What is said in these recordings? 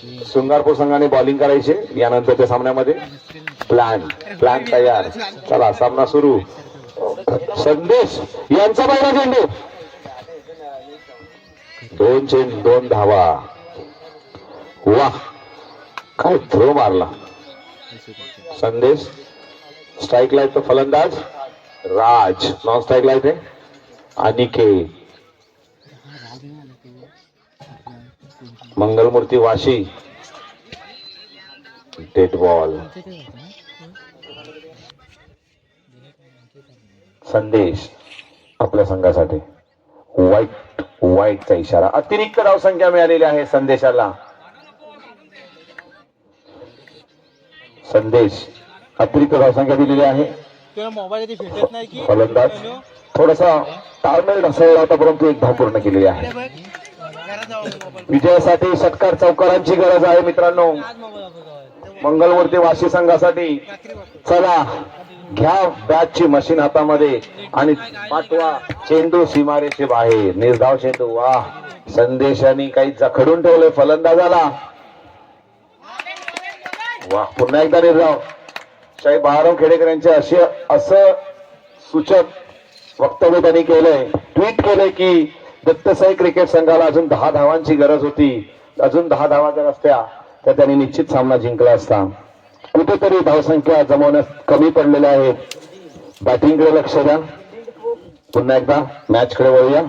शृंगारपूर संघाने बॉलिंग करायचे यानंतरच्या सामन्यामध्ये. प्लॅन तयार. चला सामना सुरू. संदेश यांचा पहिला चेंडू. 2 चेंडू 2 धावा. वाह काय थ्रो मारला. संदेश स्ट्राईकला येतो फलंदाज. राज नॉन स्ट्राईकला येते. अनिकेत. मंगलमूर्ती वाशी. Dead ball. संदेश आपल्या संघासाठी वाईटचा इशारा. अतिरिक्त धावसंख्या मिळालेली आहे संदेशाला. संदेश अतिरिक्त धावसंख्या दिलेली आहे. फलंदाज थोडासा ताळमेळ ढसळला होता परंतु 1 धाव पूर्ण केलेली आहे. विजयासाठी षटकार चौकारांची गरज आहे मित्रांनो मंगलमूर्ती वाशी संघासाठी. चला घ्या बॅटची मशीन हातामध्ये आणि पाठवा चेंडू सीमारेषे बाहेर. निर्धाव चेंडू. वाह संदेशाने काही जखडून ठेवले फलंदाजाला. वाह पुन्हा एकदा निर्धाव. शाही बहाराम खेडेकर यांचे असं सूचक वक्तव्य त्यांनी केलंय. ट्विट केलंय की दत्तसाई क्रिकेट संघाला अजून 10 धावांची गरज होती. अजून 10 धावा जर असत्या तर त्यांनी निश्चित सामना जिंकला असता. कुठेतरी धावसंख्या जमवण्यास कमी पडलेल्या आहेत. बॅटिंगकडे लक्ष द्या. पुन्हा एकदा मॅच कडे वळूया.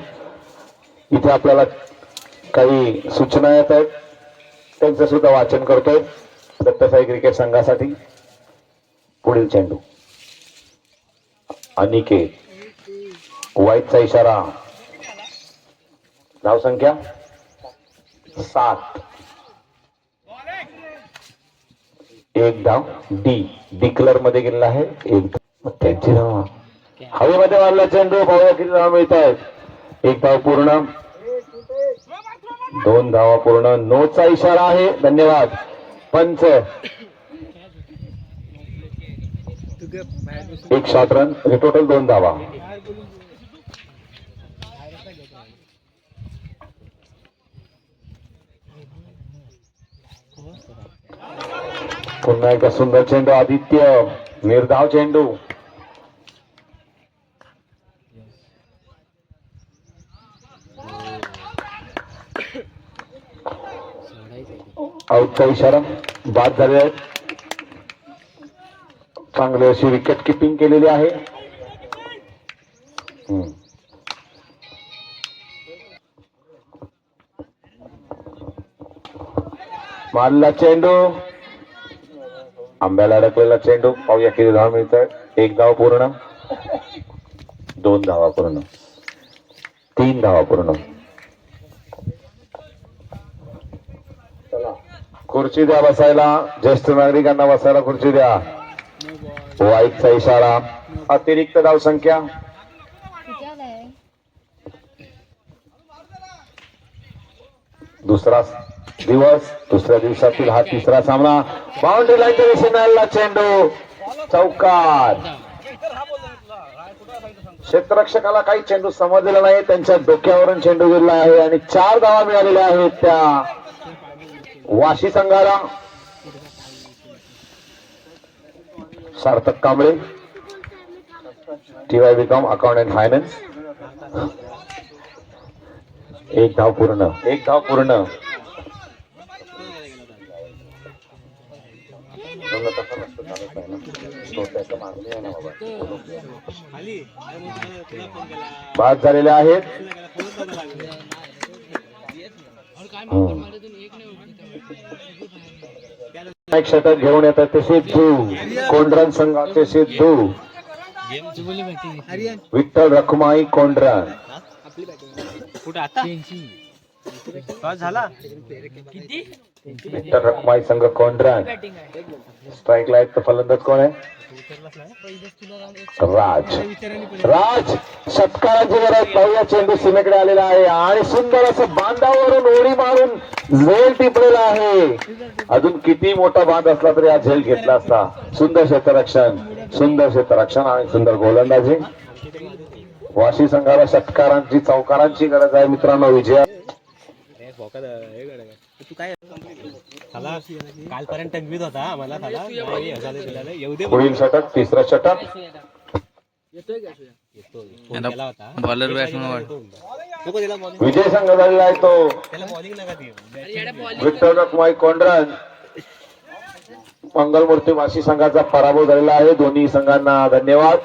इथे आपल्याला काही सूचना येत आहेत त्यांचं सुद्धा वाचन करतोय. दत्तसाई क्रिकेट संघासाठी पुढील चेंडू. अनिकेत वाईटचा इशारा. धावसंख्या 7. 1 धाव. डिक्लर मध्ये गेलेला आहे. 1 धाव. त्यांची धाव हवेमध्ये मारला चेंडू. पाहूया किती धाव मिळत आहेत. 1 धाव पूर्ण. 2 धावा पूर्ण. नोचा इशारा आहे. धन्यवाद पंच. 1 शॉट रन. टोटल 2 धावा. पुन्हा एकदा सुंदर चेंडू. आदित्य निर्धाव चेंडू. आउटचा इशारा. बाद झाले आहेत. चांगली अशी विकेट किपिंग केलेली आहे. मारला चेंडू. आंब्याला अडकलेला चेंडू. पाहूया किती धाव मिळत आहेत. 1 धाव पूर्ण. 2 धावा पूर्ण. 3 धावा पूर्ण. चला खुर्ची द्या बसायला. ज्येष्ठ नागरिकांना बसायला खुर्ची द्या. वाईटचा इशारा. अतिरिक्त धावसंख्या. दुसरा दिवस. दुसऱ्या दिवसातील हा 3रा सामना. बाउंड्री लाईनच्या दिशेने चेंडू चौकार. क्षेत्ररक्षकाला काही चेंडू समजलेला नाही. त्यांच्या डोक्यावरून चेंडू गेलेला आहे आणि 4 धावा मिळालेल्या आहेत त्या वाशी संघाला. Sarthak Kamble TYBCom account and finance. 1 धाव पूर्ण. 1 धाव पूर्ण. बाद झालेले आहेत. एक षटक घेऊन येतात ते सिद्धू. कोंढरन संघाचे सिद्धू. विठ्ठल रखुमाई कोंढरन. विठ्ठल रखुमाई संघ कोंढरन. स्ट्राईकला एक फलंदाज कोण आहे. राज षटकारांची गरज. पाहूया चेंडू सीमेकडे आलेला आहे आणि सुंदर असं बांधावरून उडी मारून झेल टिपलेला आहे. अजून किती मोठा बांध असला तरी हा झेल घेतला असता. सुंदर क्षेत्ररक्षण आणि सुंदर गोलंदाजी. वाशी संघाला षटकारांची चौकारांची गरज आहे मित्रांनो विजया. तू काय मला कालपर्यंत टंगवीत होता मला थाला येऊ दे पुढील षटक तिसरा षटक बॉलर बॅट्समन विजय संघ झालेला आहे तो त्याला बॉलिंग नका देऊ विक्टर रखमाई कोंडरन. मंगलमूर्ती वाशी संघाचा पराभव झालेला आहे. दोन्ही संघांना धन्यवाद.